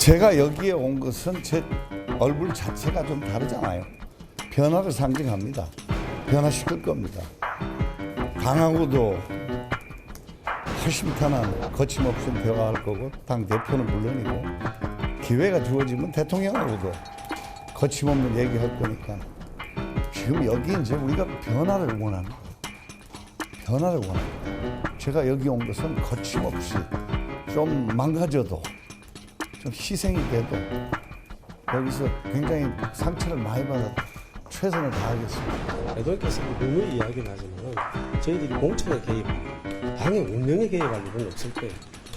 제가 여기에 온 것은 제 얼굴 자체가 좀 다르잖아요. 변화를 상징합니다. 변화시킬 겁니다. 당하고도 허심탄회한 거침없이 대화할 거고, 당 대표는 물론이고, 기회가 주어지면 대통령하고도 거침없는 얘기할 거니까, 지금 여기 이제 우리가 변화를 원합니다. 변화를 원합니다. 제가 여기 온 것은 거침없이 좀 망가져도, 좀 희생이 돼도, 여기서 굉장히 상처를 많이 받아도 최선을 다하겠습니다. 대통령께서 누누이 이야기는 하지만 저희들이 공천에 개입하고 당의 운영에 개입할 일은 없을 거예요.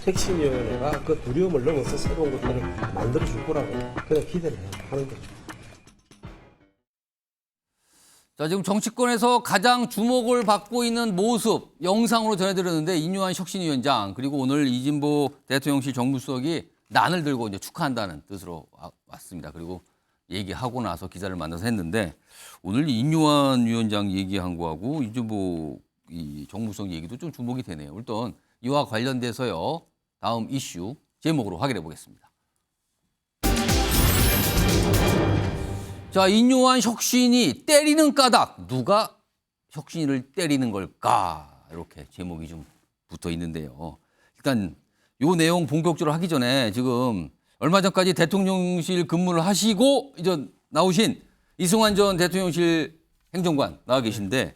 혁신위원회가 그 두려움을 넘어서 새로운 것들을 만들어줄 거라고 그냥 기대를 하는 거죠. 자, 지금 정치권에서 가장 주목을 받고 있는 모습 영상으로 전해드렸는데, 인요한 혁신위원장 그리고 오늘 이진보 대통령실 정무수석이 난을 들고 이제 축하한다는 뜻으로 왔습니다. 그리고 얘기하고 나서 기자를 만나서 했는데, 오늘 인요한 위원장 얘기한 거하고 이진보 이 정무수석 얘기도 좀 주목이 되네요. 일단 이와 관련돼서요, 다음 이슈 제목으로 확인해 보겠습니다. 자, 인요한 혁신이 때리는 까닭, 누가 혁신이를 때리는 걸까? 이렇게 제목이 좀 붙어 있는데요. 일단 요 내용 본격적으로 하기 전에 지금 얼마 전까지 대통령실 근무를 하시고 이제 나오신 이승환 전 대통령실 행정관 나와 계신데,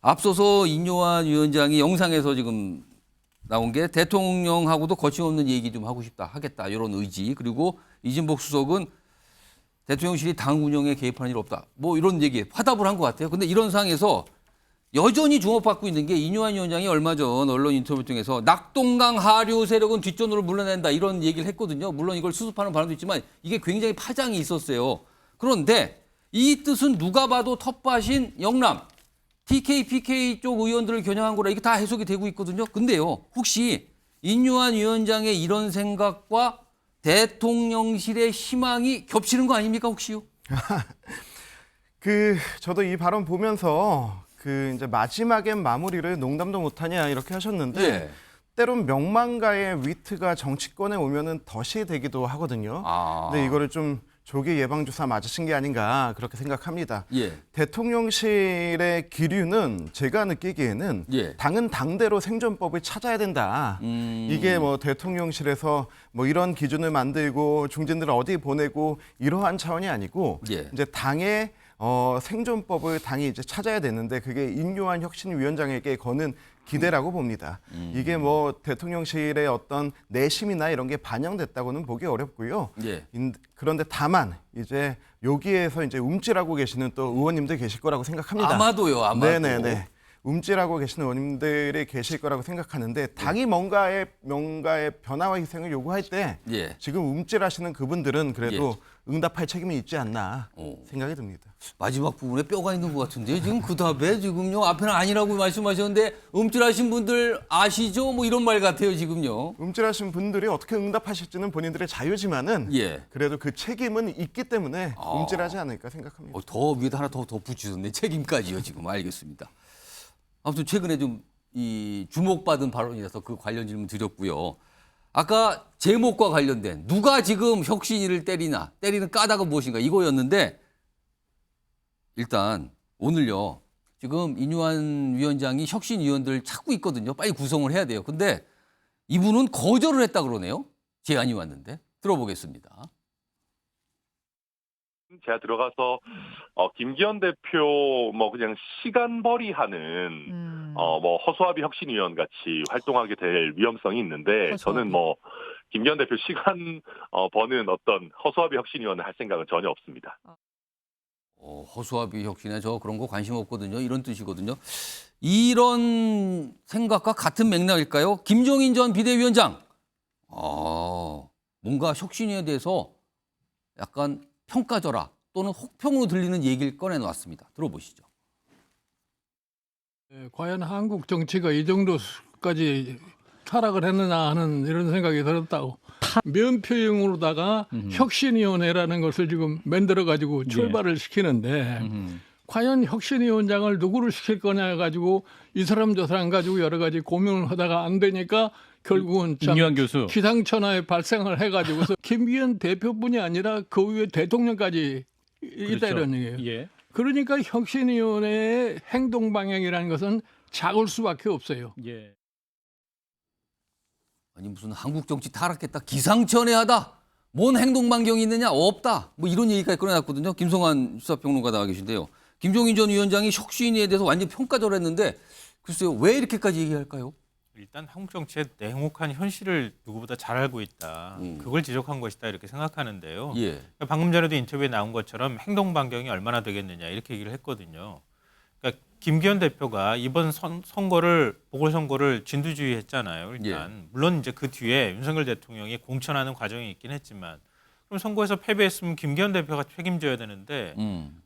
앞서서 인요한 위원장이 영상에서 지금 나온 게 대통령하고도 거침없는 얘기 좀 하고 싶다, 하겠다, 이런 의지, 그리고 이진복 수석은 대통령실이 당 운영에 개입하는 일 없다, 뭐 이런 얘기 화답을 한 것 같아요. 근데 이런 상황에서 여전히 주목받고 있는 게, 인요한 위원장이 얼마 전 언론 인터뷰 통해서 낙동강 하류 세력은 뒷전으로 물러낸다, 이런 얘기를 했거든요. 물론 이걸 수습하는 바람도 있지만 이게 굉장히 파장이 있었어요. 그런데 이 뜻은 누가 봐도 텃밭인 영남, TK, PK 쪽 의원들을 겨냥한 거라, 이게 다 해석이 되고 있거든요. 근데요, 혹시 인요한 위원장의 이런 생각과 대통령실의 희망이 겹치는 거 아닙니까, 혹시요? 저도 이 발언 보면서 이제 마지막엔 마무리를 농담도 못하냐 이렇게 하셨는데, 예. 때론 명망가의 위트가 정치권에 오면은 덫이 되기도 하거든요. 근데 이거를 좀 조기 예방주사 맞으신 게 아닌가 그렇게 생각합니다. 예. 대통령실의 기류는 제가 느끼기에는 예. 당은 당대로 생존법을 찾아야 된다. 이게 뭐 대통령실에서 뭐 이런 기준을 만들고 중진들을 어디 보내고 이러한 차원이 아니고, 예. 이제 당의 생존법을 당이 이제 찾아야 되는데, 그게 인요한 혁신위원장에게 거는 기대라고 봅니다. 이게 뭐 대통령실의 어떤 내심이나 이런 게 반영됐다고는 보기 어렵고요. 예. 그런데 다만 이제 여기에서 이제 움찔하고 계시는 또 의원님들 계실 거라고 생각합니다. 아마도요, 아마도. 네네네. 움찔하고 계시는 의원님들이 계실 거라고 생각하는데, 당이 뭔가의 변화와 희생을 요구할 때 예. 지금 움찔하시는 그분들은 그래도 응답할 책임이 있지 않나 생각이 듭니다. 마지막 부분에 뼈가 있는 것 같은데, 지금 그 답에 지금요, 앞에는 아니라고 말씀하셨는데 움찔하신 분들 아시죠? 뭐 이런 말 같아요, 지금요. 움찔하신 분들이 어떻게 응답하실지는 본인들의 자유지만은, 예. 그래도 그 책임은 있기 때문에 움찔하지 않을까 생각합니다. 더 위에다 하나 더 붙이셨네. 책임까지요, 지금. 알겠습니다. 아무튼 최근에 좀 이 주목받은 발언이라서 그 관련 질문 드렸고요. 아까 제목과 관련된 누가 지금 혁신이를 때리는 까닭은 무엇인가, 이거였는데, 일단 오늘요, 지금 인요한 위원장이 혁신위원들 찾고 있거든요. 빨리 구성을 해야 돼요. 근데 이분은 거절을 했다 그러네요. 제안이 왔는데 들어보겠습니다. 제가 들어가서 김기현 대표 뭐 그냥 시간벌이하는 뭐 허수아비 혁신위원 같이 활동하게 될 위험성이 있는데, 저는 뭐 김기현 대표 시간 버는 어떤 허수아비 혁신위원을 할 생각은 전혀 없습니다. 허수아비 혁신에 저 그런 거 관심 없거든요, 이런 뜻이거든요. 이런 생각과 같은 맥락일까요? 김종인 전 비대위원장, 뭔가 혁신에 대해서 약간 평가절하 또는 혹평으로 들리는 얘기를 꺼내놓았습니다. 들어보시죠. 과연 한국 정치가 이 정도까지 타락을 했느냐 하는 이런 생각이 들었다고. 면표용으로다가 혁신위원회라는 것을 지금 만들어가지고 출발을 시키는데, 과연 혁신위원장을 누구를 시킬 거냐 해가지고 이 사람 저 사람 가지고 여러 가지 고민을 하다가 안 되니까 결국은 참 임요한 교수. 기상천외 발생을 해가지고서 김기현 대표뿐이 아니라 그 위에 대통령까지 있다 이런 얘기예요. 예. 그러니까 혁신위원회의 행동 방향이라는 것은 작을 수밖에 없어요. 예. 아니 무슨 한국 정치 타락했다, 기상천외하다, 뭔 행동 반경이 있느냐, 없다, 뭐 이런 얘기까지 꺼내놨거든요. 김성환 시사평론가 나와 계신데요. 김종인 전 위원장이 혁신위에 대해서 완전 평가절했는데 글쎄요, 왜 이렇게까지 얘기할까요? 일단 한국 정치의 냉혹한 현실을 누구보다 잘 알고 있다. 그걸 지적한 것이다 이렇게 생각하는데요. 예. 방금 전에도 인터뷰에 나온 것처럼 행동 반경이 얼마나 되겠느냐 이렇게 얘기를 했거든요. 그러니까 김기현 대표가 이번 선거를 보궐선거를 진두지휘했잖아요. 일단 물론 이제 그 뒤에 윤석열 대통령이 공천하는 과정이 있긴 했지만 그럼 선거에서 패배했으면 김기현 대표가 책임져야 되는데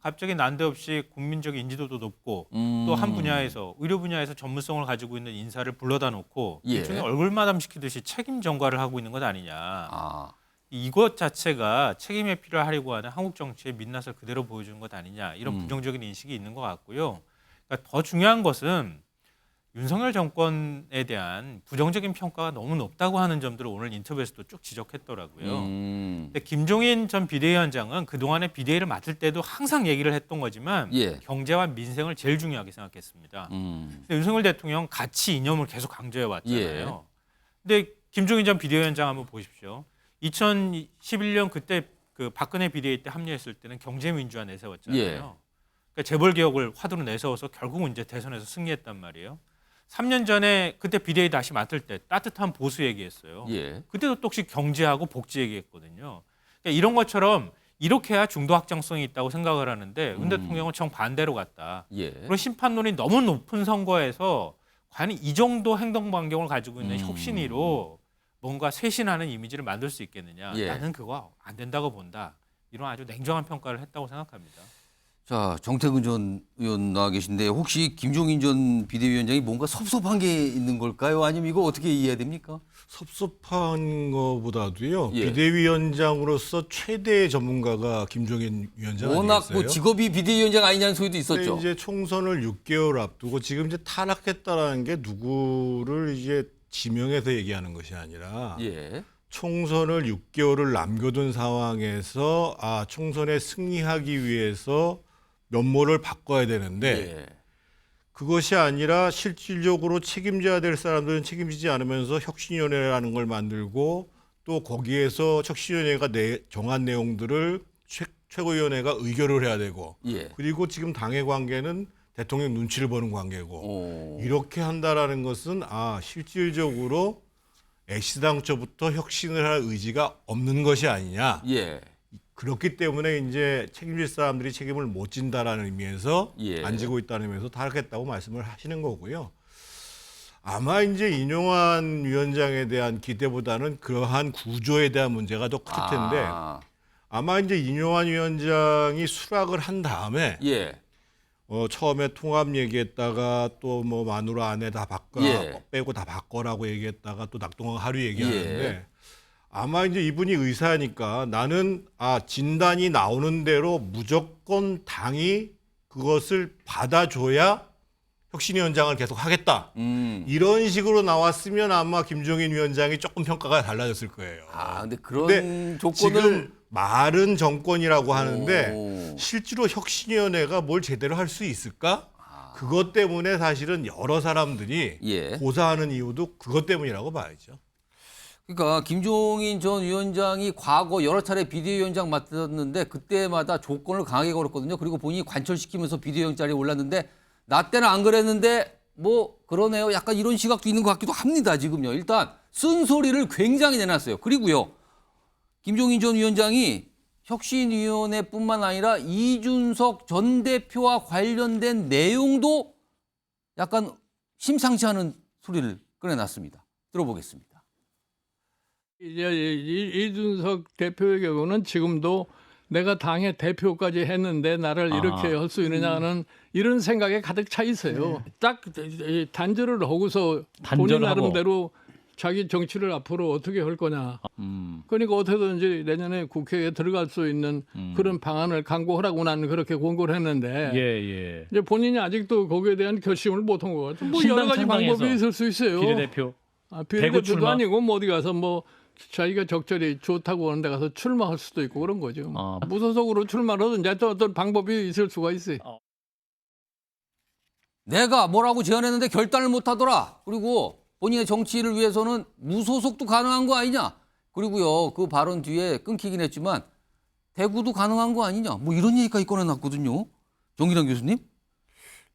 갑자기 난데없이 국민적 인지도도 높고 또 한 분야에서 의료 분야에서 전문성을 가지고 있는 인사를 불러다 놓고 예. 일종의 얼굴 마담시키듯이 책임 전가를 하고 있는 것 아니냐. 아, 이것 자체가 책임 회피를 하려고 하는 한국 정치의 민낯을 그대로 보여주는 것 아니냐. 이런 부정적인 인식이 있는 것 같고요. 그러니까 더 중요한 것은 윤석열 정권에 대한 부정적인 평가가 너무 높다고 하는 점들을 오늘 인터뷰에서도 쭉 지적했더라고요. 근데 김종인 전 비대위원장은 그동안에 비대위를 맡을 때도 항상 얘기를 했던 거지만 예. 경제와 민생을 제일 중요하게 생각했습니다. 근데 윤석열 대통령 가치 이념을 계속 강조해 왔잖아요. 근데 김종인 전 비대위원장 한번 보십시오. 2011년 그때 그 박근혜 비대위 때 합류했을 때는 경제민주화 내세웠잖아요. 예. 그러니까 재벌 개혁을 화두로 내세워서 결국은 이제 대선에서 승리했단 말이에요. 3년 전에 그때 비대위 다시 맡을 때 따뜻한 보수 얘기했어요. 예. 그때도 또 혹시 경제하고 복지 얘기했거든요. 그러니까 이런 것처럼 이렇게 해야 중도 확장성이 있다고 생각을 하는데 윤 대통령은 정반대로 갔다. 예. 그리고 심판론이 너무 높은 선거에서 과연 이 정도 행동 반경을 가지고 있는 혁신위로 뭔가 쇄신하는 이미지를 만들 수 있겠느냐. 예. 나는 그거 안 된다고 본다. 이런 아주 냉정한 평가를 했다고 생각합니다. 자, 정태근 전 의원 나와 계신데 혹시 김종인 전 비대위원장이 뭔가 섭섭한 게 있는 걸까요? 아니면 이거 어떻게 이해해야 됩니까? 섭섭한 거보다도요. 예. 비대위원장으로서 최대의 전문가가 김종인 위원장 워낙 아니겠어요? 뭐 직업이 비대위원장 아니냐는 소리도 있었죠. 근데 이제 총선을 6개월 앞두고 지금 이제 타락했다라는 게 누구를 이제 지명해서 얘기하는 것이 아니라 예. 총선을 6개월을 남겨둔 상황에서 총선에 승리하기 위해서 면모를 바꿔야 되는데 예. 그것이 아니라 실질적으로 책임져야 될 사람들은 책임지지 않으면서 혁신위원회라는 걸 만들고 또 거기에서 혁신위원회가 정한 내용들을 최고위원회가 의결을 해야 되고 예. 그리고 지금 당의 관계는 대통령 눈치를 보는 관계고 오. 이렇게 한다라는 것은 실질적으로 애시당초부터 혁신을 할 의지가 없는 것이 아니냐. 예. 그렇기 때문에 이제 책임질 사람들이 책임을 못 진다라는 의미에서 예. 안 지고 있다는 의미에서 타락했다고 말씀을 하시는 거고요. 아마 이제 인용환 위원장에 대한 기대보다는 그러한 구조에 대한 문제가 더 클 텐데 아마 이제 인용환 위원장이 수락을 한 다음에 예. 처음에 통합 얘기했다가 또 뭐 마누라 아내 다 바꿔 예. 빼고 다 바꿔라고 얘기했다가 또 낙동강 하루 얘기하는데 예. 아마 이제 이분이 의사니까 나는 진단이 나오는 대로 무조건 당이 그것을 받아줘야 혁신위원장을 계속 하겠다. 이런 식으로 나왔으면 아마 김종인 위원장이 조금 평가가 달라졌을 거예요. 근데 그런 근데 조건을 지금 말은 정권이라고 하는데 오. 실제로 혁신위원회가 뭘 제대로 할 수 있을까? 그것 때문에 사실은 여러 사람들이 예. 고사하는 이유도 그것 때문이라고 봐야죠. 그러니까 김종인 전 위원장이 과거 여러 차례 비대위원장 맡았는데 그때마다 조건을 강하게 걸었거든요. 그리고 본인이 관철시키면서 비대위원장 자리에 올랐는데 나 때는 안 그랬는데 뭐 그러네요. 약간 이런 시각도 있는 것 같기도 합니다. 지금요. 일단 쓴소리를 굉장히 내놨어요. 그리고요. 김종인 전 위원장이 혁신위원회뿐만 아니라 이준석 전 대표와 관련된 내용도 약간 심상치 않은 소리를 꺼내놨습니다. 들어보겠습니다. 이제 이준석 대표의 경우는 지금도 내가 당의 대표까지 했는데 나를 이렇게 할 수 있느냐는 이런 생각에 가득 차 있어요. 딱 단절을 하고서 본인 나름대로 자기 정치를 앞으로 어떻게 할 거냐. 그러니까 어떻게든지 내년에 국회에 들어갈 수 있는 그런 방안을 강구하라고 나는 그렇게 권고를 했는데 예. 이제 본인이 아직도 거기에 대한 결심을 못 한 것 같아요. 뭐 여러 가지 방법이 있을 수 있어요. 비례대표. 비례대표도 출마? 아니고 뭐 어디 가서 뭐 자기가 적절히 좋다고 하는 데 가서 출마할 수도 있고 그런 거죠. 무소속으로 출마를 하든지 또 어떤 방법이 있을 수가 있어요. 내가 뭐라고 제안했는데 결단을 못 하더라. 그리고 본인의 정치를 위해서는 무소속도 가능한 거 아니냐. 그리고요, 그 발언 뒤에 끊기긴 했지만 대구도 가능한 거 아니냐. 뭐 이런 얘기까지 꺼내놨거든요. 정기랑 교수님.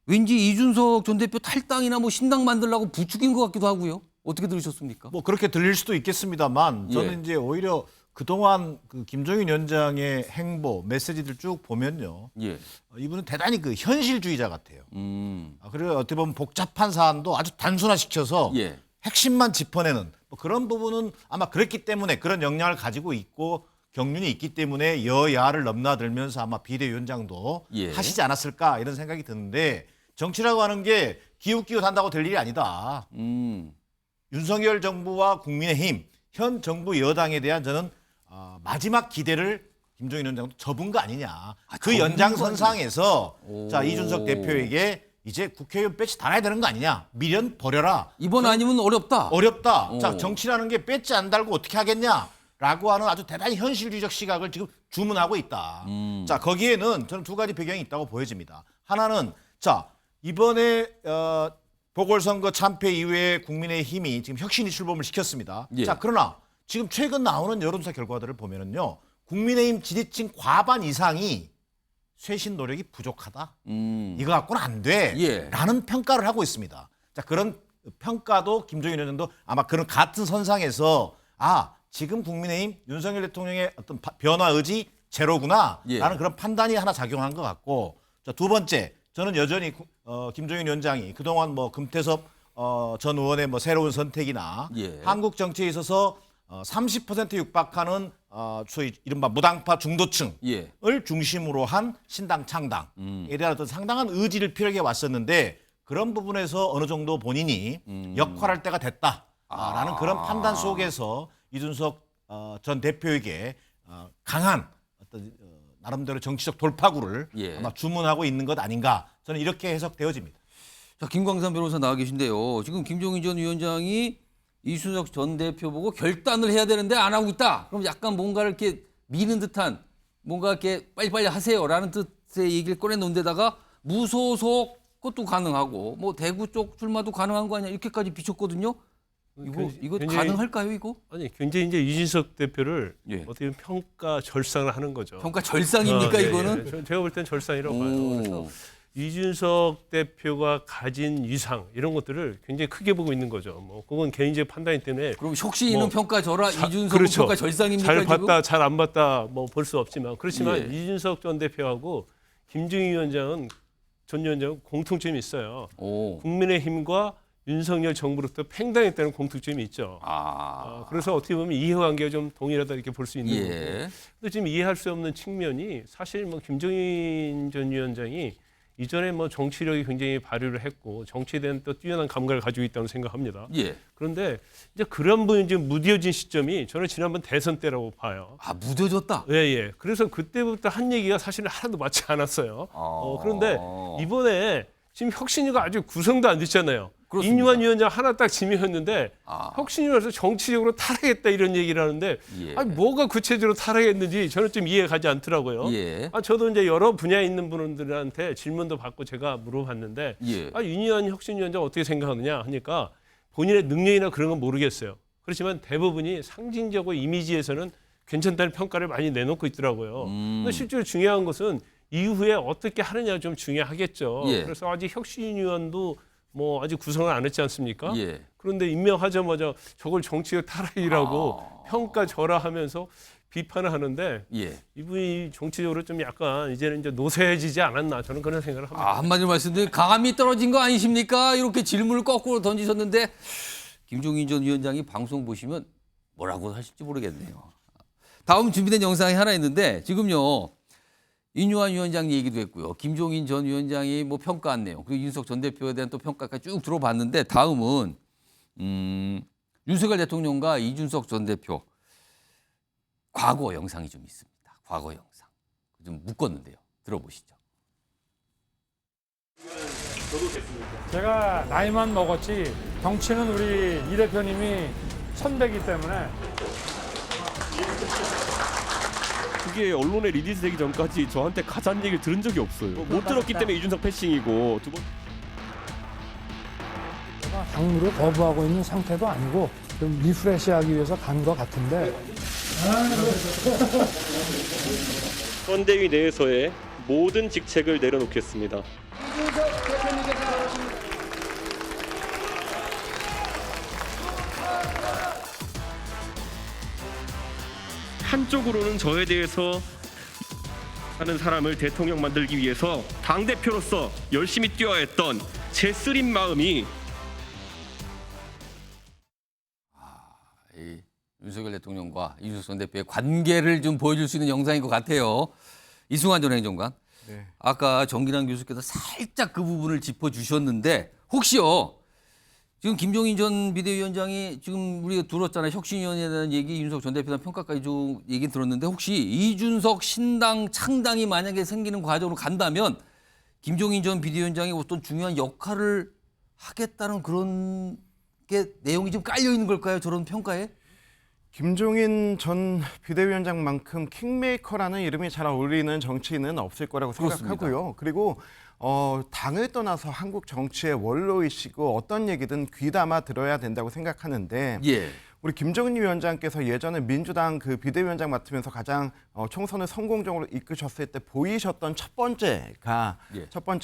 왠지 이준석 전 대표 탈당이나 뭐 신당 만들려고 부추긴 것 같기도 하고요. 어떻게 들으셨습니까? 뭐 그렇게 들릴 수도 있겠습니다만 저는 예. 이제 오히려 그동안 그 김종인 위원장의 행보 메시지들 쭉 보면요. 예. 이분은 대단히 그 현실주의자 같아요. 그리고 어떻게 보면 복잡한 사안도 아주 단순화시켜서 예. 핵심만 짚어내는 뭐 그런 부분은 아마 그랬기 때문에 그런 역량을 가지고 있고 경륜이 있기 때문에 여야를 넘나들면서 아마 비대위원장도 예. 하시지 않았을까 이런 생각이 드는데 정치라고 하는 게 기웃기웃한다고 될 일이 아니다. 윤석열 정부와 국민의힘 현 정부 여당에 대한 저는 마지막 기대를 김종인 위원장도 접은 거 아니냐. 그 연장선상에서 자 이준석 대표에게 이제 국회의원 배치 달아야 되는 거 아니냐. 미련 버려라. 이번 아니면 어렵다. 어렵다. 자 정치라는 게 배치 안 달고 어떻게 하겠냐라고 하는 아주 대단히 현실주의적 시각을 지금 주문하고 있다. 자 거기에는 저는 두 가지 배경이 있다고 보여집니다. 하나는 자 이번에 보궐선거 참패 이후에 국민의힘이 지금 혁신이 출범을 시켰습니다. 예. 자 그러나 지금 최근 나오는 여론조사 결과들을 보면은요, 국민의힘 지지층 과반 이상이 쇄신 노력이 부족하다. 이거 갖고는 안 돼. 예. 라는 평가를 하고 있습니다. 자 그런 평가도 김종인 위원장도 아마 그런 같은 선상에서 지금 국민의힘 윤석열 대통령의 어떤 변화 의지 제로구나 예. 라는 그런 판단이 하나 작용한 것 같고, 자 두 번째 저는 여전히 김종인 위원장이 그동안 뭐 금태섭 전 의원의 뭐 새로운 선택이나 예. 한국 정치에 있어서 30% 육박하는 소위 이른바 무당파 중도층을 예. 중심으로 한 신당 창당에 대한 어떤 상당한 의지를 피력해 왔었는데 그런 부분에서 어느 정도 본인이 역할할 때가 됐다라는 그런 판단 속에서 이준석 전 대표에게 강한 어떤 나름대로 정치적 돌파구를 예. 아마 주문하고 있는 것 아닌가 저는 이렇게 해석되어집니다. 자, 김광삼 변호사 나와 계신데요. 지금 김종인 전 위원장이 이준석 전 대표 보고 결단을 해야 되는데 안 하고 있다. 그럼 약간 뭔가를 이렇게 미는 듯한 뭔가 이렇게 빨리빨리 하세요라는 뜻의 얘기를 꺼내놓은 데다가 무소속 그것도 가능하고 뭐 대구 쪽 출마도 가능한 거 아니야 이렇게까지 비췄거든요. 이거 굉장히- 가능할까요 이거? 아니 굉장히 이제 이준석 대표를 예. 어떻게 보면 평가 절상을 하는 거죠. 평가 절상입니까 예, 이거는? 예. 제가 볼 땐 절상이라고 봐요. 오. 그래서 이준석 대표가 가진 위상 이런 것들을 굉장히 크게 보고 있는 거죠. 뭐 그건 개인적 판단이 때문에 그럼 혁신 있는 뭐 평가 저라 이준석 그렇죠. 평가 절상입니까 잘 지금? 봤다, 잘 안 봤다 뭐 볼 수 없지만 그렇지만 예. 이준석 전 대표하고 김종인 위원장은 전 위원장은 공통점이 있어요. 오. 국민의힘과 윤석열 정부로부터 팽당했다는 공통점이 있죠. 그래서 어떻게 보면 이해관계가 좀 동일하다 이렇게 볼 수 있는 거고. 예. 근데 지금 이해할 수 없는 측면이 사실 뭐 김종인 전 위원장이 이전에 뭐 정치력이 굉장히 발휘를 했고 정치에 대한 또 뛰어난 감각을 가지고 있다고 생각합니다. 예. 그런데 이제 그런 분이 지금 무뎌진 시점이 저는 지난번 대선 때라고 봐요. 무뎌졌다. 예, 예. 그래서 그때부터 한 얘기가 사실은 하나도 맞지 않았어요. 그런데 이번에 지금 혁신위가 아직 구성도 안 됐잖아요. 그렇습니다. 인유한 위원장 하나 딱 지명했는데 혁신위에서 정치적으로 탈하겠다 이런 얘기를 하는데 예. 아니 뭐가 구체적으로 탈하겠는지 저는 좀 이해가 가지 않더라고요. 예. 저도 이제 여러 분야에 있는 분들한테 질문도 받고 제가 물어봤는데 예. 인유한 혁신위원장 어떻게 생각하느냐 하니까 본인의 능력이나 그런 건 모르겠어요. 그렇지만 대부분이 상징적으로 이미지에서는 괜찮다는 평가를 많이 내놓고 있더라고요. 근데 실제로 중요한 것은 이후에 어떻게 하느냐가 좀 중요하겠죠. 예. 그래서 아직 혁신위원도 뭐 아직 구성을 안 했지 않습니까? 예. 그런데 임명하자마자 저걸 정치적 타락이라고 평가절하하면서 비판을 하는데 예. 이분이 정치적으로 좀 약간 이제는 이제 노쇠해지지 않았나 저는 그런 생각을 합니다. 한마디로 말씀드리면 감이 떨어진 거 아니십니까? 이렇게 질문을 거꾸로 던지셨는데 김종인 전 위원장이 방송 보시면 뭐라고 하실지 모르겠네요. 다음 준비된 영상이 하나 있는데 지금요. 인유한 위원장 얘기도 했고요. 김종인 전 위원장이 뭐 평가한 내용, 그리고 윤석 전 대표에 대한 또 평가까지 쭉 들어봤는데 다음은 윤석열 대통령과 이준석 전 대표 과거 영상이 좀 있습니다. 과거 영상 좀 묶었는데요. 들어보시죠. 제가 나이만 먹었지 정치는 우리 이 대표님이 선배기 때문에 그게 언론에 리리즈되기 전까지 저한테 가짜는 얘기를 들은 적이 없어요. 못 들었기 때문에 이준석 패싱이고 두 번. 당무를 거부하고 있는 상태도 아니고 좀 리프레시하기 위해서 간 것 같은데 선대위 내에서의 모든 직책을 내려놓겠습니다. 한쪽으로는 저에 대해서 하는 사람을 대통령 만들기 위해서 당대표로서 열심히 뛰어야 했던 제 쓰린 마음이 이 윤석열 대통령과 이준석 전 대표의 관계를 좀 보여줄 수 있는 영상인 것 같아요. 이승환 전 행정관. 네. 아까 정기랑 교수께서 살짝 그 부분을 짚어주셨는데 혹시요. 지금 김종인 전 비대위원장이 지금 우리가 들었잖아요. 혁신위원회에 대한 얘기, 이준석 전 대표에 대한 평가까지 좀 얘기 들었는데 혹시 이준석 신당 창당이 만약에 생기는 과정으로 간다면 김종인 전 비대위원장이 어떤 중요한 역할을 하겠다는 그런 게 내용이 좀 깔려 있는 걸까요? 저런 평가에? 김종인 전 비대위원장만큼 킹메이커라는 이름이 잘 어울리는 정치인은 없을 거라고 생각하고요. 그렇습니다. 그리고 당을 떠나서 한국 정치의 원로이시고 어떤 얘기든 귀담아 들어야 된다고 생각하는데 예. 우리 김정인 위원장께서 예전에 민주당 그 비대위원장 맡으면서 가장 총선을 성공적으로 이끄셨을 때 보이셨던 첫 번째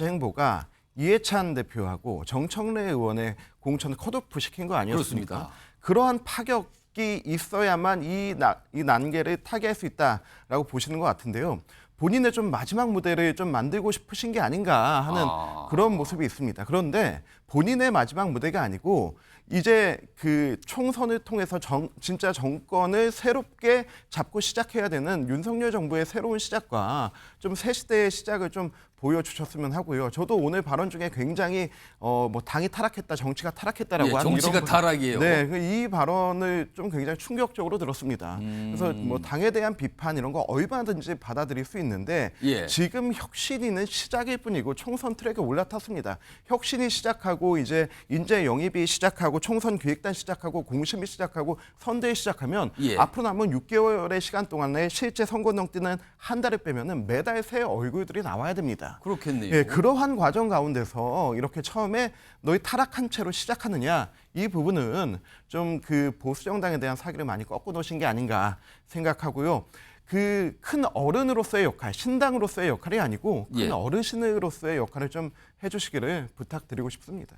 행보가 이해찬 대표하고 정청래 의원의 공천을 컷오프 시킨 거 아니었습니까? 그렇습니다. 그러한 파격이 있어야만 이 난계를 타개할 수 있다라고 보시는 것 같은데요. 본인의 좀 마지막 무대를 좀 만들고 싶으신 게 아닌가 하는 그런 모습이 있습니다. 그런데 본인의 마지막 무대가 아니고 이제 그 총선을 통해서 진짜 정권을 새롭게 잡고 시작해야 되는 윤석열 정부의 새로운 시작과 좀 새 시대의 시작을 좀 보여주셨으면 하고요. 저도 오늘 발언 중에 굉장히 뭐 당이 타락했다, 정치가 타락했다라고 하는 정치가 타락이에요. 네, 이 발언을 좀 굉장히 충격적으로 들었습니다. 그래서 뭐 당에 대한 비판 이런 거 얼마든지 받아들일 수 있는데 지금 혁신위는 시작일 뿐이고 총선 트랙에 올라탔습니다. 혁신이 시작하고 이제 인재 영입이 시작하고 총선 기획단 시작하고 공심이 시작하고 선대위 시작하면 앞으로 남은 6개월의 시간 동안에 실제 선거능 뛰는 한 달을 빼면은 매달 새 얼굴들이 나와야 됩니다. 그렇겠네요. 예, 그러한 과정 가운데서 이렇게 처음에 너희 타락한 채로 시작하느냐 이 부분은 좀 그 보수 정당에 대한 사기를 많이 꺾어 놓으신 게 아닌가 생각하고요. 그 큰 어른으로서의 역할, 신당으로서의 역할이 아니고 큰 어르신으로서의 역할을 좀 해주시기를 부탁드리고 싶습니다.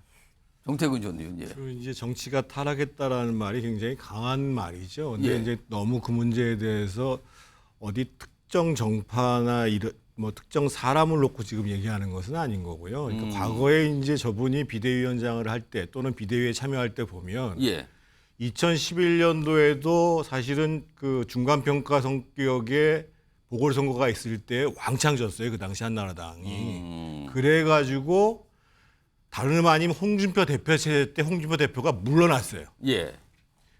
정태근 전 의원. 그리고 이제 정치가 타락했다라는 말이 굉장히 강한 말이죠. 근데 이제 너무 그 문제에 대해서 어디 특정 정파나 뭐 특정 사람을 놓고 지금 얘기하는 것은 아닌 거고요. 그러니까 과거에 이제 저분이 비대위원장을 할 때 또는 비대위에 참여할 때 보면 2011년도에도 사실은 그 중간평가 성격의 보궐선거가 있을 때 왕창 졌어요. 그 당시 한나라당이. 그래가지고 다름 아닌 홍준표 대표 체제 때 홍준표 대표가 물러났어요.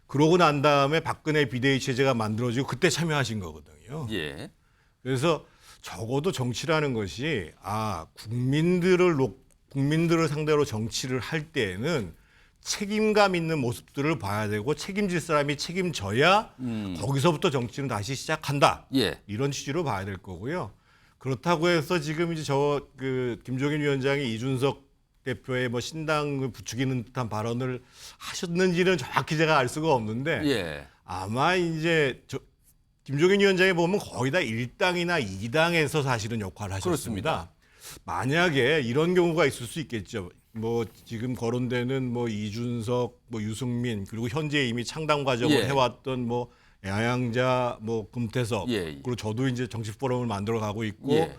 그러고 난 다음에 박근혜 비대위 체제가 만들어지고 그때 참여하신 거거든요. 그래서 적어도 정치라는 것이 국민들을 상대로 정치를 할 때에는 책임감 있는 모습들을 봐야 되고 책임질 사람이 책임져야 거기서부터 정치는 다시 시작한다. 이런 취지로 봐야 될 거고요. 그렇다고 해서 지금 이제 김종인 위원장이 이준석 대표의 뭐 신당을 부추기는 듯한 발언을 하셨는지는 정확히 제가 알 수가 없는데 아마 이제 김종인 위원장이 보면 거의 다 1당이나 2당에서 사실은 역할을 하셨습니다. 만약에 이런 경우가 있을 수 있겠죠. 뭐 지금 거론되는 뭐 이준석, 뭐 유승민 그리고 현재 이미 창당 과정을 해왔던 뭐 야양자, 뭐 금태섭 그리고 저도 이제 정치 포럼을 만들어 가고 있고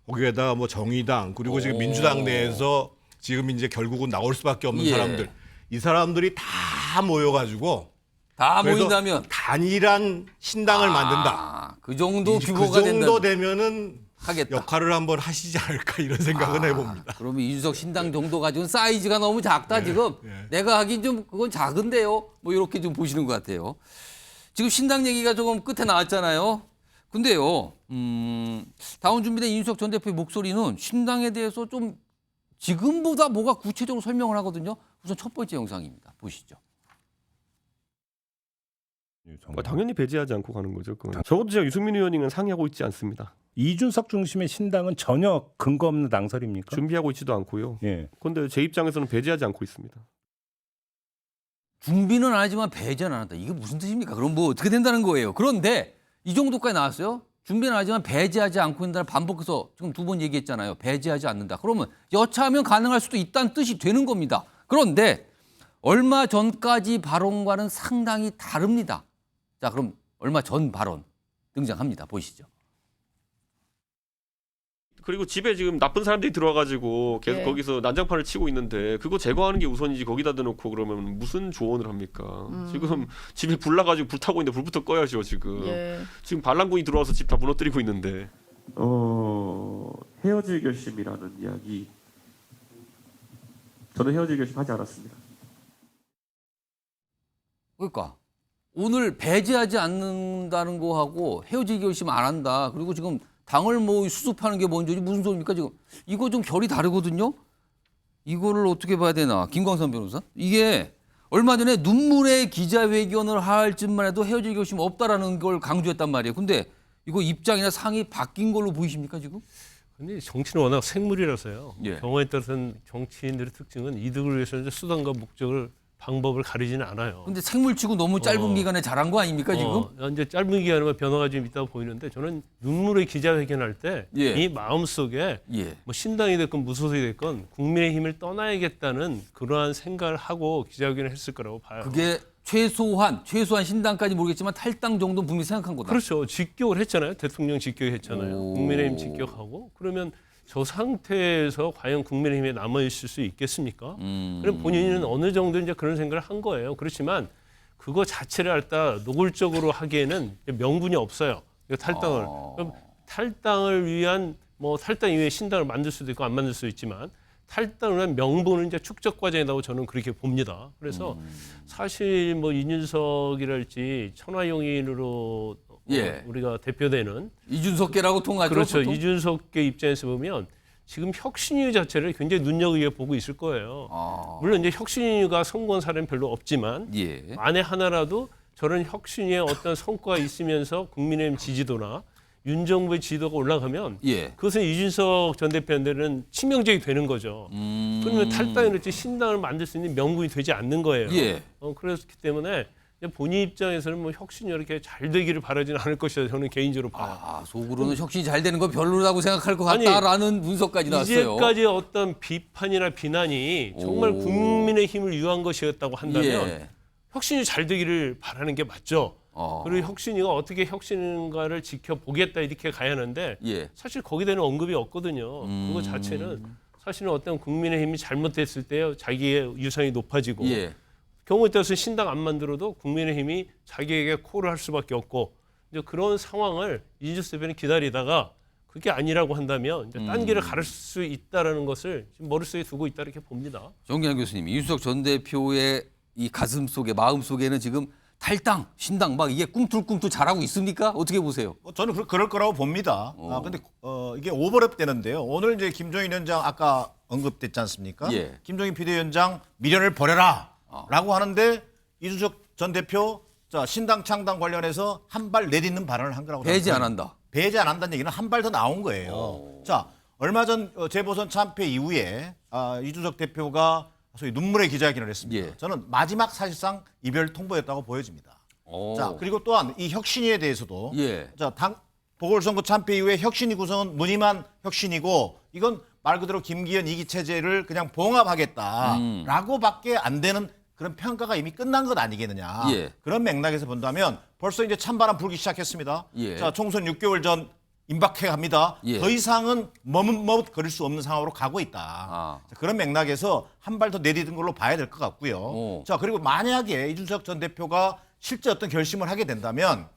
거기에다가 뭐 정의당 그리고 지금 민주당 내에서 지금 이제 결국은 나올 수밖에 없는 사람들 이 사람들이 다 모여가지고 다 모인다면 단일한 신당을 만든다. 그 정도 규모가 그 정도 된다면 되면은 하겠다. 역할을 한번 하시지 않을까 이런 생각은 해봅니다. 그러면 이준석 신당 정도 가지고는 사이즈가 너무 작다 지금. 내가 하긴 좀 그건 작은데요. 뭐 이렇게 좀 보시는 것 같아요. 지금 신당 얘기가 조금 끝에 나왔잖아요. 근데요. 다운 준비된 이준석 전 대표의 목소리는 신당에 대해서 좀 지금보다 뭐가 구체적으로 설명을 하거든요. 우선 첫 번째 영상입니다. 보시죠. 당연히 배제하지 않고 가는 거죠. 그건. 적어도 제가 유승민 의원님은 상의하고 있지 않습니다. 이준석 중심의 신당은 전혀 근거 없는 당설입니까? 준비하고 있지도 않고요. 예. 그런데 제 입장에서는 배제하지 않고 있습니다. 준비는 안 하지만 배제는 안 한다. 이게 무슨 뜻입니까? 그럼 뭐 어떻게 된다는 거예요? 그런데 이 정도까지 나왔어요. 준비는 하지만 배제하지 않고 있다는 반복해서 지금 2번 얘기했잖아요. 배제하지 않는다. 그러면 여차하면 가능할 수도 있다는 뜻이 되는 겁니다. 그런데 얼마 전까지 발언과는 상당히 다릅니다. 자, 그럼 얼마 전 발언 등장합니다. 보시죠. 그리고 집에 지금 나쁜 사람들이 들어와가지고 계속 거기서 난장판을 치고 있는데 그거 제거하는 게 우선이지 거기다 대놓고 그러면 무슨 조언을 합니까? 지금 집에 불 나가지고 불 타고 있는데 불부터 꺼야죠 지금. 지금 반란군이 들어와서 집 다 무너뜨리고 있는데. 헤어질 결심이라는 이야기. 저는 헤어질 결심 하지 않았습니다. 그러니까 오늘 배제하지 않는다는 거하고 헤어질 결심 안 한다. 그리고 지금 당을 뭐 수습하는 게 뭔지 무슨 소리입니까 지금? 이거 좀 결이 다르거든요. 이거를 어떻게 봐야 되나? 김광선 변호사? 이게 얼마 전에 눈물의 기자회견을 할 쯤만 해도 헤어질 결심 없다라는 걸 강조했단 말이에요. 근데 이거 입장이나 상이 바뀐 걸로 보이십니까 지금? 근데 정치는 워낙 생물이라서요. 예. 경우에 따라서는 정치인들의 특징은 이득을 위해서 이제 수단과 목적을 방법을 가리지는 않아요. 근데 생물치고 너무 짧은 기간에 잘한 거 아닙니까 지금? 이제 짧은 기간에만 변화가 좀 있다고 보이는데 저는 눈물의 기자회견할 때 이 마음속에 뭐 신당이 됐건 무소속이 됐건 국민의힘을 떠나야겠다는 그러한 생각을 하고 기자회견을 했을 거라고 봐요. 그게 최소한 신당까지 모르겠지만 탈당 정도는 분명히 생각한 거다. 그렇죠. 직격을 했잖아요. 대통령 직격했잖아요. 국민의힘 직격하고 그러면 저 상태에서 과연 국민의힘에 남아있을 수 있겠습니까? 그럼 본인은 어느 정도 이제 그런 생각을 한 거예요. 그렇지만 그거 자체를 갖다 노골적으로 하기에는 명분이 없어요. 탈당을. 그럼 탈당을 위한 뭐 탈당 이후에 신당을 만들 수도 있고 안 만들 수도 있지만 탈당을 위한 명분은 이제 축적 과정이라고 저는 그렇게 봅니다. 그래서 사실 뭐 이준석이랄지 천하용인으로 우리가 대표되는 이준석계라고 통하죠. 그렇죠. 보통? 이준석계 입장에서 보면 지금 혁신위 자체를 굉장히 눈여겨 보고 있을 거예요. 물론 이제 혁신위가 성공한 사람은 별로 없지만 만에 하나라도 저런 혁신위에 어떤 성과가 있으면서 국민의힘 지지도나 윤 정부의 지지도가 올라가면 그것은 이준석 전 대표한테는 치명적이 되는 거죠. 그러면 탈당이랄지 신당을 만들 수 있는 명분이 되지 않는 거예요. 그렇기 때문에 본인 입장에서는 뭐 혁신이 이렇게 잘 되기를 바라지는 않을 것이다. 저는 개인적으로 봐요. 속으로는 혁신이 잘 되는 건 별로라고 생각할 것 같다라는 분석까지 나왔어요. 이제까지 어떤 비판이나 비난이 정말 국민의 힘을 위한 것이었다고 한다면 혁신이 잘 되기를 바라는 게 맞죠. 그리고 혁신이가 어떻게 혁신가를 지켜보겠다 이렇게 가야 하는데 사실 거기에 대한 언급이 없거든요. 그거 자체는 사실은 어떤 국민의힘이 잘못됐을 때 자기의 유상이 높아지고 경우에 따라서 신당 안 만들어도 국민의힘이 자기에게 콜을 할 수밖에 없고 이제 그런 상황을 이준석 대표는 기다리다가 그게 아니라고 한다면 이제 딴 길을 가를 수 있다라는 것을 지금 머릿속에 두고 있다 이렇게 봅니다. 정기환 교수님, 이준석 전 대표의 이 가슴 속에 마음 속에는 지금 탈당, 신당 막 이게 꿈틀꿈틀 잘하고 있습니까? 어떻게 보세요? 저는 그럴 거라고 봅니다. 근데 이게 오버랩 되는데요. 오늘 이제 김종인 위원장 아까 언급됐지 않습니까? 김종인 비대위원장 미련을 버려라. 라고 하는데 이준석 전 대표 신당 창당 관련해서 한 발 내딛는 발언을 한 거라고. 배제 안 한다. 배제 안 한다는 얘기는 한 발 더 나온 거예요. 자, 얼마 전 재보선 참패 이후에 이준석 대표가 소위 눈물의 기자회견을 했습니다. 저는 마지막 사실상 이별 통보였다고 보여집니다. 자, 그리고 또한 이 혁신위에 대해서도 자, 보궐선거 참패 이후에 혁신위 구성은 무늬만 혁신이고 이건 말 그대로 김기현 이기 체제를 그냥 봉합하겠다라고밖에 안 되는 그런 평가가 이미 끝난 것 아니겠느냐. 그런 맥락에서 본다면 벌써 이제 찬바람 불기 시작했습니다. 자, 총선 6개월 전 임박해 갑니다. 더 이상은 머뭇거릴 수 없는 상황으로 가고 있다. 자, 그런 맥락에서 한 발 더 내딛은 걸로 봐야 될 것 같고요. 자, 그리고 만약에 이준석 전 대표가 실제 어떤 결심을 하게 된다면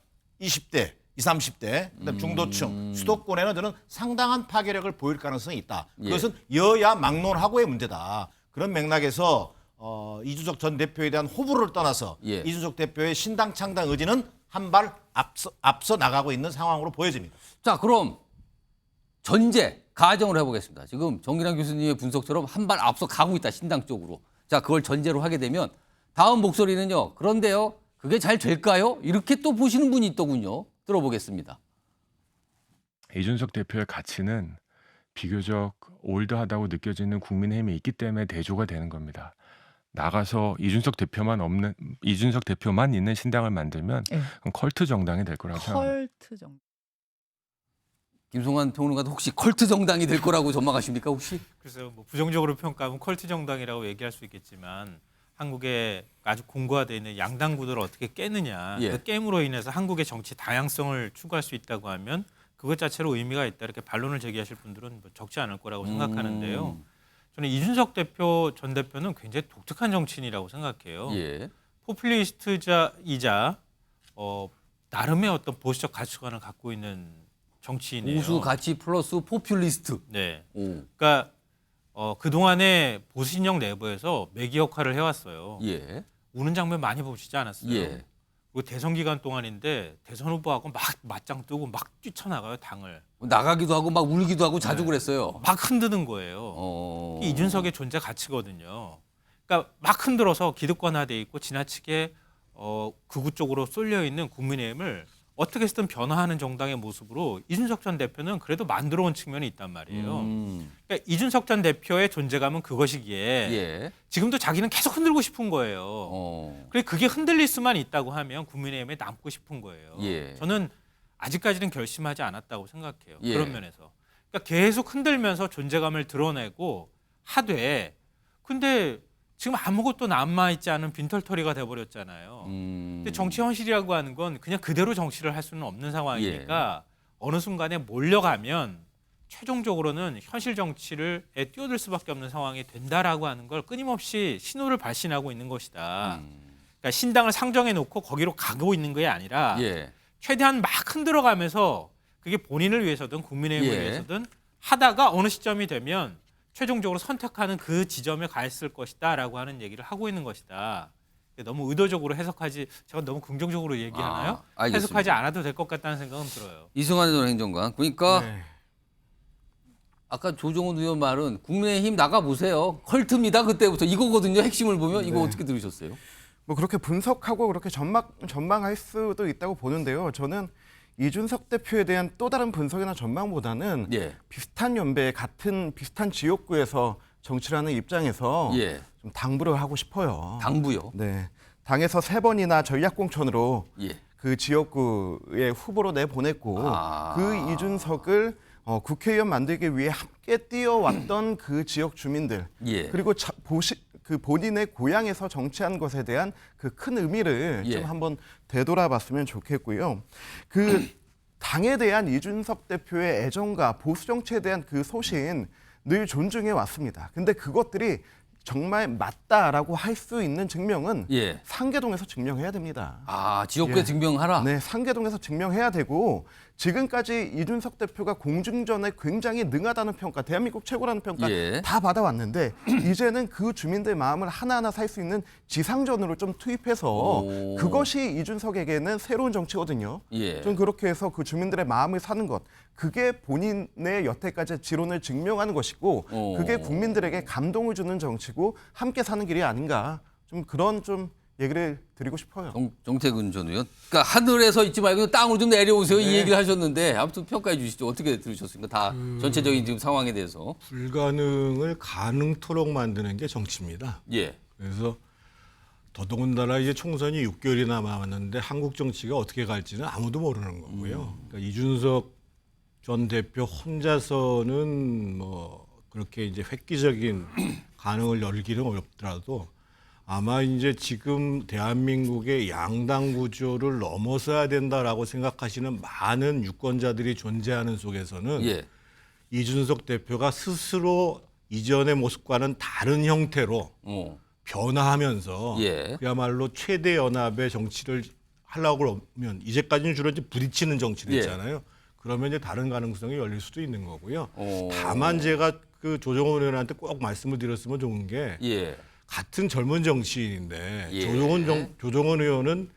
20대, 20, 30대, 그다음 중도층, 수도권에는 저는 상당한 파괴력을 보일 가능성이 있다. 그것은 여야 막론하고의 문제다. 그런 맥락에서 이준석 전 대표에 대한 호불호를 떠나서 이준석 대표의 신당 창당 의지는 한 발 앞서 나가고 있는 상황으로 보여집니다. 자, 그럼 전제 가정을 해보겠습니다. 지금 정기랑 교수님의 분석처럼 한 발 앞서 가고 있다 신당 쪽으로. 자 그걸 전제로 하게 되면 다음 목소리는요. 그런데요. 그게 잘 될까요? 이렇게 또 보시는 분이 있더군요. 들어보겠습니다. 이준석 대표의 가치는 비교적 올드하다고 느껴지는 국민의힘이 있기 때문에 대조가 되는 겁니다. 나가서 이준석 대표만 있는 신당을 만들면 네. 그건 컬트 정당이 될 거라고 생각합니다. 컬트 정당. 김성환 평론가도 혹시 컬트 정당이 될 거라고 전망하십니까 혹시? 글쎄요, 뭐 부정적으로 평가하면 컬트 정당이라고 얘기할 수 있겠지만 한국에 아주 공고화되어 있는 양당 구도를 어떻게 깨느냐, 예. 그 게임으로 인해서 한국의 정치 다양성을 추구할 수 있다고 하면 그것 자체로 의미가 있다 이렇게 반론을 제기하실 분들은 뭐 적지 않을 거라고 생각하는데요. 저는 이준석 전 대표는 굉장히 독특한 정치인이라고 생각해요. 예. 포퓰리스트이자 나름의 어떤 보수적 가치관을 갖고 있는 정치인이에요. 보수 가치 플러스 포퓰리스트. 네. 오. 그러니까 그동안에 보수 진영 내부에서 매기 역할을 해왔어요. 예. 우는 장면 많이 보시지 않았어요. 예. 그리고 대선 기간 동안인데 대선 후보하고 막 맞짱 뜨고 막 뛰쳐나가요 당을. 나가기도 하고 막 울기도 하고 자주 그랬어요. 막 흔드는 거예요. 이게 이준석의 존재 가치거든요. 그러니까 막 흔들어서 기득권화돼 있고 지나치게 극우 쪽으로 쏠려 있는 국민의힘을 어떻게 해서든 변화하는 정당의 모습으로 이준석 전 대표는 그래도 만들어 온 측면이 있단 말이에요. 그러니까 이준석 전 대표의 존재감은 그것이기에 예. 지금도 자기는 계속 흔들고 싶은 거예요. 그리고 그게 흔들릴 수만 있다고 하면 국민의힘에 남고 싶은 거예요. 예. 저는 아직까지는 결심하지 않았다고 생각해요. 예. 그런 면에서. 그러니까 계속 흔들면서 존재감을 드러내고 하되 근데 지금 아무것도 남아있지 않은 빈털터리가 돼버렸잖아요. 근데 정치 현실이라고 하는 건 그냥 그대로 정치를 할 수는 없는 상황이니까 어느 순간에 몰려가면 최종적으로는 현실 정치를 뛰어들 수밖에 없는 상황이 된다라고 하는 걸 끊임없이 신호를 발신하고 있는 것이다. 그러니까 신당을 상정해 놓고 거기로 가고 있는 게 아니라 예. 최대한 막 흔들어가면서 그게 본인을 위해서든 국민의힘을 예. 위해서든 하다가 어느 시점이 되면 최종적으로 선택하는 그 지점에 가 있을 것이다라고 하는 얘기를 하고 있는 것이다. 너무 의도적으로 해석하지 제가 너무 긍정적으로 얘기하나요? 알겠습니다. 해석하지 않아도 될 것 같다는 생각은 들어요. 이승환 전 행정관. 그러니까 네. 아까 조정훈 의원 말은 국민의힘 나가보세요. 컬트입니다. 그때부터 이거거든요. 핵심을 보면 이거 네. 어떻게 들으셨어요? 뭐 그렇게 분석하고 그렇게 전망할 수도 있다고 보는데요. 저는 이준석 대표에 대한 또 다른 분석이나 전망보다는 예. 비슷한 연배, 비슷한 지역구에서 정치를 하는 입장에서 예. 좀 당부를 하고 싶어요. 당부요? 네. 당에서 3번이나 전략공천으로 예. 그 지역구의 후보로 내보냈고 그 이준석을 국회의원 만들기 위해 함께 뛰어왔던 그 지역 주민들 예. 그리고 본인의 고향에서 정치한 것에 대한 그 큰 의미를 예. 좀 한번 되돌아봤으면 좋겠고요. 그 당에 대한 이준석 대표의 애정과 보수 정치에 대한 그 소신 늘 존중해 왔습니다. 근데 그것들이 정말 맞다라고 할 수 있는 증명은 예. 상계동에서 증명해야 됩니다. 아, 지역구에 증명하라? 네, 상계동에서 증명해야 되고 지금까지 이준석 대표가 공중전에 굉장히 능하다는 평가, 대한민국 최고라는 평가 예. 다 받아왔는데 이제는 그 주민들 마음을 하나하나 살 수 있는 지상전으로 좀 투입해서 그것이 이준석에게는 새로운 정치거든요. 예. 좀 그렇게 해서 그 주민들의 마음을 사는 것, 그게 본인의 여태까지 지론을 증명하는 것이고 그게 국민들에게 감동을 주는 정치고 함께 사는 길이 아닌가, 좀 그런 좀 얘기를 드리고 싶어요. 정태근 전 의원. 그러니까 하늘에서 있지 말고 땅으로 좀 내려오세요. 이 얘기를 하셨는데 아무튼 평가해 주시죠. 어떻게 들으셨습니까? 다 전체적인 지금 상황에 대해서. 불가능을 가능토록 만드는 게 정치입니다. 예. 그래서 더더군다나 이제 총선이 6개월이 남았는데 한국 정치가 어떻게 갈지는 아무도 모르는 거고요. 그러니까 이준석 전 대표 혼자서는 뭐 그렇게 이제 획기적인 가능을 열기는 어렵더라도 아마 이제 지금 대한민국의 양당 구조를 넘어서야 된다라고 생각하시는 많은 유권자들이 존재하는 속에서는 예. 이준석 대표가 스스로 이전의 모습과는 다른 형태로 변화하면서 예. 그야말로 최대 연합의 정치를 하려고 그러면 이제까지는 주로 이제 부딪히는 정치를 예. 했잖아요. 그러면 이제 다른 가능성이 열릴 수도 있는 거고요. 다만 제가 그 조정훈 의원한테 꼭 말씀을 드렸으면 좋은 게 예. 같은 젊은 정치인인데 예. 조정훈 의원은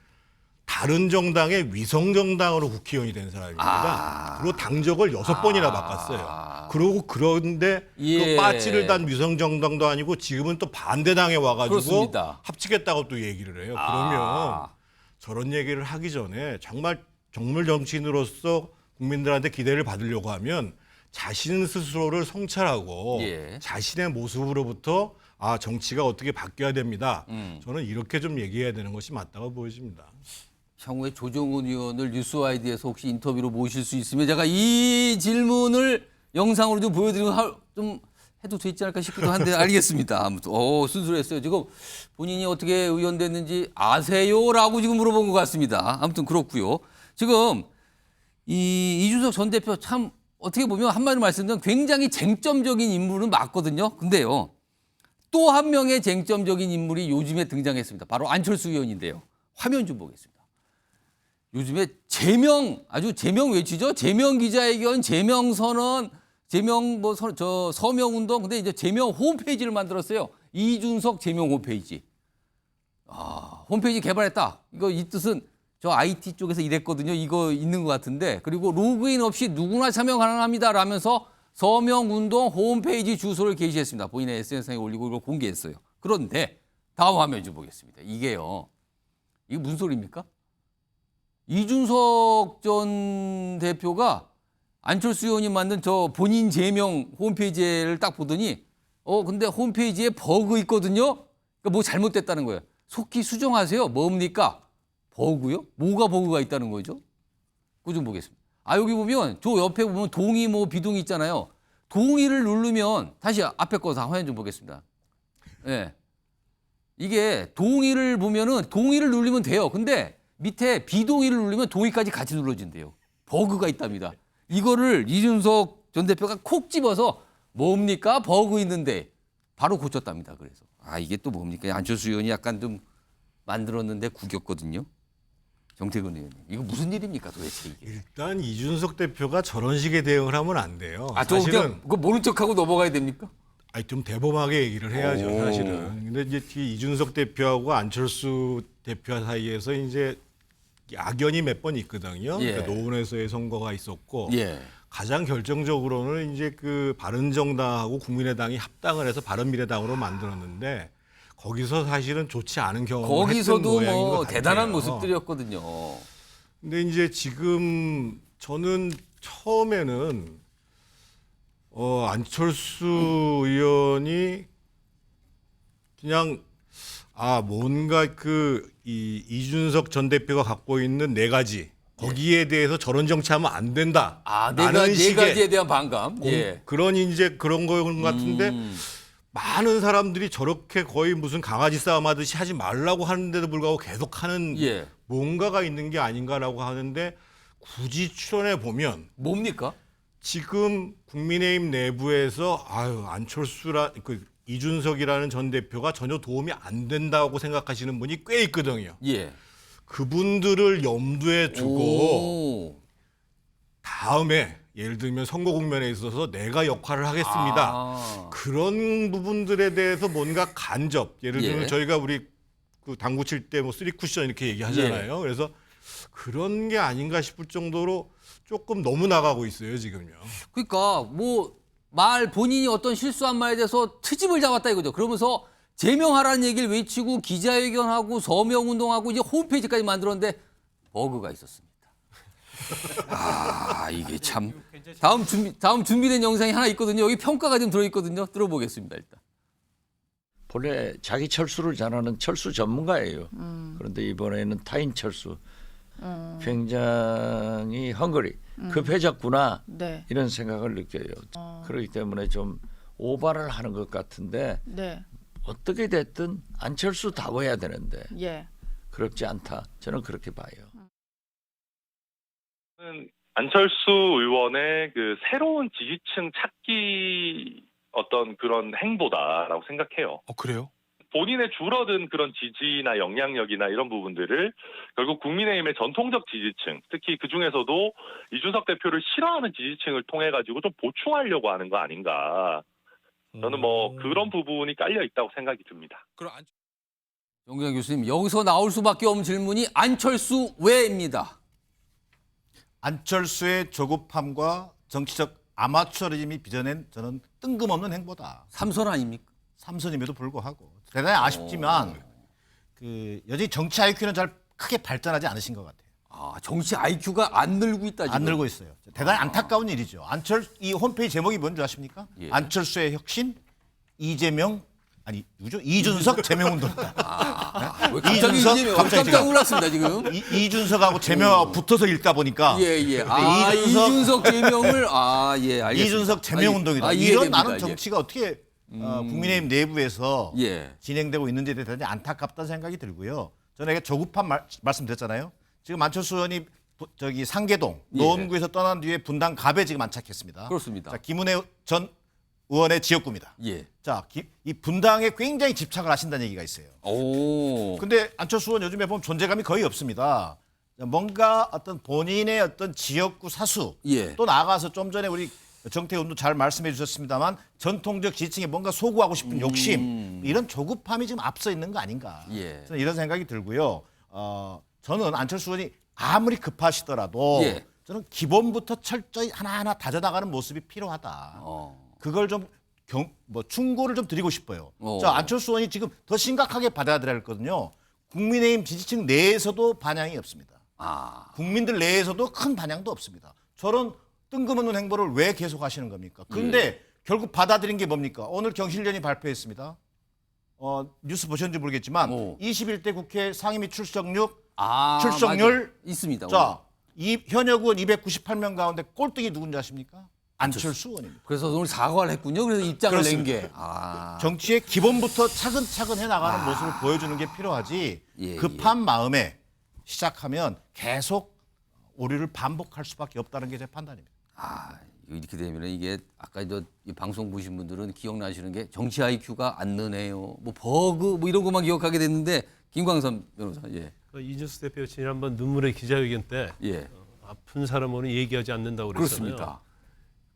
다른 정당의 위성 정당으로 국회의원이 된 사람입니다. 그리고 당적을 6번이나 바꿨어요. 그러고 그런데 예. 또 빠찌를 단 위성 정당도 아니고 지금은 또 반대당에 와가지고 그렇습니다. 합치겠다고 또 얘기를 해요. 그러면 저런 얘기를 하기 전에 정말 정치인으로서 국민들한테 기대를 받으려고 하면 자신 스스로를 성찰하고 예. 자신의 모습으로부터 정치가 어떻게 바뀌어야 됩니다. 저는 이렇게 좀 얘기해야 되는 것이 맞다고 보여집니다. 향후에 조정훈 의원을 뉴스와이드에서 혹시 인터뷰로 모실 수 있으면 제가 이 질문을 영상으로 좀 보여드리고 좀 해도 되지 않을까 싶기도 한데 알겠습니다. 아무튼 순수했어요. 지금 본인이 어떻게 의원 됐는지 아세요라고 지금 물어본 것 같습니다. 아무튼 그렇고요. 지금 이준석 전 대표 참 어떻게 보면 한마디로 말씀드리면 굉장히 쟁점적인 인물은 맞거든요. 근데요. 또 한 명의 쟁점적인 인물이 요즘에 등장했습니다. 바로 안철수 의원인데요. 화면 좀 보겠습니다. 요즘에 아주 제명 외치죠. 제명 기자회견, 제명 선언, 제명 서명 운동. 근데 이제 제명 홈페이지를 만들었어요. 이준석 제명 홈페이지. 홈페이지 개발했다. 이 뜻은 저 IT 쪽에서 일했거든요. 이거 있는 것 같은데. 그리고 로그인 없이 누구나 참여 가능합니다. 라면서 서명 운동 홈페이지 주소를 게시했습니다. 본인의 SNS에 올리고 이걸 공개했어요. 그런데 다음 화면 좀 보겠습니다. 이게 무슨 소리입니까? 이준석 전 대표가 안철수 의원이 만든 저 본인 제명 홈페이지를 딱 보더니 근데 홈페이지에 버그 있거든요. 그러니까 뭐 잘못됐다는 거예요. 속히 수정하세요. 뭡니까? 버그요? 뭐가 버그가 있다는 거죠? 그거 좀 보겠습니다. 여기 보면 저 옆에 보면 동의 비동의 있잖아요. 동의를 누르면 다시 앞에 거 다 화면 좀 보겠습니다. 네. 이게 동의를 보면은 동의를 누르면 돼요. 근데 밑에 비동의를 누르면 동의까지 같이 눌러진대요. 버그가 있답니다. 이거를 이준석 전 대표가 콕 집어서 뭡니까? 버그 있는데 바로 고쳤답니다. 그래서 이게 또 뭡니까? 안철수 의원이 약간 좀 만들었는데 구겼거든요. 정태근 의원님. 이거 무슨 일입니까 도대체 이게? 일단 이준석 대표가 저런 식의 대응을 하면 안 돼요. 사실은 그거 모른 척하고 넘어가야 됩니까? 좀 대범하게 얘기를 해야죠, 사실은. 근데 이제 이준석 대표하고 안철수 대표 사이에서 이제 악연이 몇 번 있거든요. 예. 그러니까 노원에서의 선거가 있었고 예. 가장 결정적으로는 이제 그 바른정당하고 국민의당이 합당을 해서 바른미래당으로 만들었는데 거기서 사실은 좋지 않은 경험을 거기서도 했던 모양인 것 같아요. 대단한 모습들이었거든요. 근데 이제 지금 저는 처음에는 안철수 의원이 그냥 뭔가 이준석 전 대표가 갖고 있는 4가지 거기에 대해서 저런 정치하면 안 된다. 네 가지에 대한 반감. 그런 이제 그런 거 같은데 많은 사람들이 저렇게 거의 무슨 강아지 싸움 하듯이 하지 말라고 하는데도 불구하고 계속 하는 뭔가가 있는 게 아닌가라고 하는데 굳이 추론해 보면 뭡니까? 지금 국민의힘 내부에서 이준석이라는 전 대표가 전혀 도움이 안 된다고 생각하시는 분이 꽤 있거든요. 그분들을 염두에 두고 다음에 예를 들면 선거 국면에 있어서 내가 역할을 하겠습니다. 그런 부분들에 대해서 뭔가 간접, 예를 들면 저희가 우리 그 당구 칠 때 뭐 3쿠션 이렇게 얘기하잖아요. 그래서 그런 게 아닌가 싶을 정도로 조금 너무 나가고 있어요, 지금요. 그러니까 본인이 어떤 실수한 말에 대해서 트집을 잡았다 이거죠. 그러면서 제명하라는 얘기를 외치고 기자회견하고 서명운동하고 이제 홈페이지까지 만들었는데 버그가 있었습니다. 이게 참 다음 준비된 영상이 하나 있거든요. 여기 평가가 좀 들어있거든요. 들어보겠습니다. 일단. 본래 자기 철수를 잘하는 철수 전문가예요. 그런데 이번에는 타인 철수. 굉장히 헝그리, 급해졌구나 이런 생각을 느껴요. 그렇기 때문에 좀 오바를 하는 것 같은데 어떻게 됐든 안철수 다워야 되는데 그렇지 않다. 저는 그렇게 봐요. 안철수 의원의 그 새로운 지지층 찾기 어떤 그런 행보다라고 생각해요. 그래요? 본인의 줄어든 그런 지지나 영향력이나 이런 부분들을 결국 국민의힘의 전통적 지지층, 특히 그중에서도 이준석 대표를 싫어하는 지지층을 통해 가지고 좀 보충하려고 하는 거 아닌가. 저는 그런 부분이 깔려 있다고 생각이 듭니다. 정기영 교수님, 여기서 나올 수밖에 없는 질문이 안철수 왜입니다. 안철수의 조급함과 정치적 아마추어리즘이 빚어낸 저는 뜬금없는 행보다. 삼선 아닙니까? 삼선임에도 불구하고 대단히 아쉽지만 여전히 정치 IQ는 잘 크게 발전하지 않으신 것 같아요. 아, 정치 IQ가 안 늘고 있다 지금. 안 늘고 있어요. 대단히 안타까운 일이죠. 이 홈페이지 제목이 뭔지 아십니까? 예. 안철수의 혁신, 이준석 제명운동이다. 왜 갑자기 이재명? 깜짝 놀랐습니다 지금. 이준석하고 제명하고 붙어서 읽다 보니까. 예예. 아, 이준석 제명을 알겠습니다. 이준석 제명운동이다. 이런 나는 정치가 어떻게 국민의힘 내부에서 진행되고 있는지에 대해 대단히 안타깝다는 생각이 들고요. 저는 조급한 말씀드렸잖아요. 지금 안철수 의원이 저기 상계동 노원구에서 떠난 뒤에 분당 갑에 지금 안착했습니다. 그렇습니다. 자, 김은혜 전 의원의 지역구입니다. 예. 자, 이 분당에 굉장히 집착을 하신다는 얘기가 있어요. 오. 근데 안철수 의원 요즘에 보면 존재감이 거의 없습니다. 뭔가 어떤 본인의 어떤 지역구 사수 또 나아가서 좀 전에 우리 정태훈도 잘 말씀해 주셨습니다만 전통적 지지층에 뭔가 소구하고 싶은 욕심 이런 조급함이 지금 앞서 있는 거 아닌가. 저는 이런 생각이 들고요. 저는 안철수 의원이 아무리 급하시더라도 저는 기본부터 철저히 하나하나 다져나가는 모습이 필요하다. 그걸 좀 충고를 좀 드리고 싶어요. 자, 안철수 의원이 지금 더 심각하게 받아들여야 했거든요. 국민의힘 지지층 내에서도 반향이 없습니다. 국민들 내에서도 큰 반향도 없습니다. 저런 뜬금없는 행보를 왜 계속 하시는 겁니까? 그런데 결국 받아들인 게 뭡니까? 오늘 경실련이 발표했습니다. 뉴스 보셨는지 모르겠지만 21대 국회 상임위 출석률 있습니다. 자, 현역 의원 298명 가운데 꼴등이 누군지 아십니까? 안철수 의원입니다. 그래서 오늘 사과를 했군요. 그래서 입장을 낸 게. 정치의 기본부터 차근차근 해나가는 모습을 보여주는 게 필요하지 급한 마음에 시작하면 계속 오류를 반복할 수밖에 없다는 게 제 판단입니다. 이렇게 되면 이게 아까 이 방송 보신 분들은 기억나시는 게 정치 IQ가 안 느네요. 뭐 버그 뭐 이런 것만 기억하게 됐는데 김광삼 변호사. 이준석 대표 지난번 눈물의 기자회견 때 아픈 사람은 얘기하지 않는다고 그랬잖아요. 그렇습니다.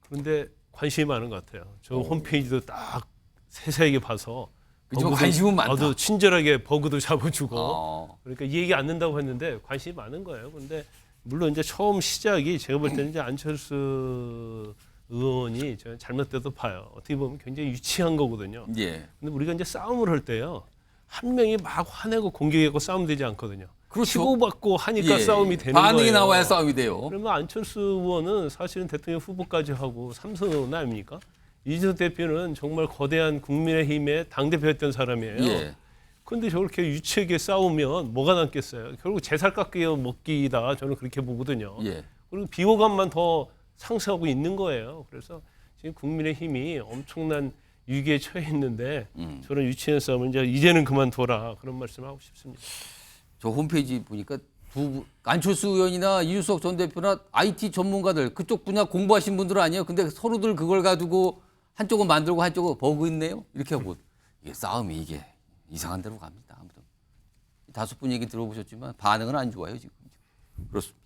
그런데 관심이 많은 것 같아요. 저 홈페이지도 딱 세세하게 봐서 관심은 많다. 나도 친절하게 버그도 잡아주고 그러니까 얘기 않는다고 했는데 관심이 많은 거예요. 근데 물론 이제 처음 시작이 제가 볼 때는 이제 안철수 의원이 저는 잘못돼도 봐요. 어떻게 보면 굉장히 유치한 거거든요. 근데 우리가 이제 싸움을 할 때요. 한 명이 막 화내고 공격하고 싸우면 되지 않거든요. 그렇죠. 치고받고 하니까 싸움이 되는 거예요. 반응이 나와야 싸움이 돼요. 그러면 안철수 의원은 사실은 대통령 후보까지 하고 삼선 아닙니까? 이준석 대표는 정말 거대한 국민의힘의 당대표였던 사람이에요. 그런데 저렇게 유치하게 싸우면 뭐가 남겠어요? 결국 제살 깎여 먹기다. 저는 그렇게 보거든요. 그리고 비호감만 더 상승하고 있는 거예요. 그래서 지금 국민의힘이 엄청난 위기에 처해 있는데 저런 유치한 싸움을 이제는 그만둬라. 그런 말씀을 하고 싶습니다. 저 홈페이지 보니까 안철수 의원이나 이준석 전 대표나 IT 전문가들 그쪽 분야 공부하신 분들 아니에요. 근데 서로들 그걸 가지고 한쪽은 만들고 한쪽은 버그 있네요. 이렇게 하고 이게 싸움이 이게 이상한 데로 갑니다. 아무튼 5분 얘기 들어보셨지만 반응은 안 좋아요 지금. 그렇습니다.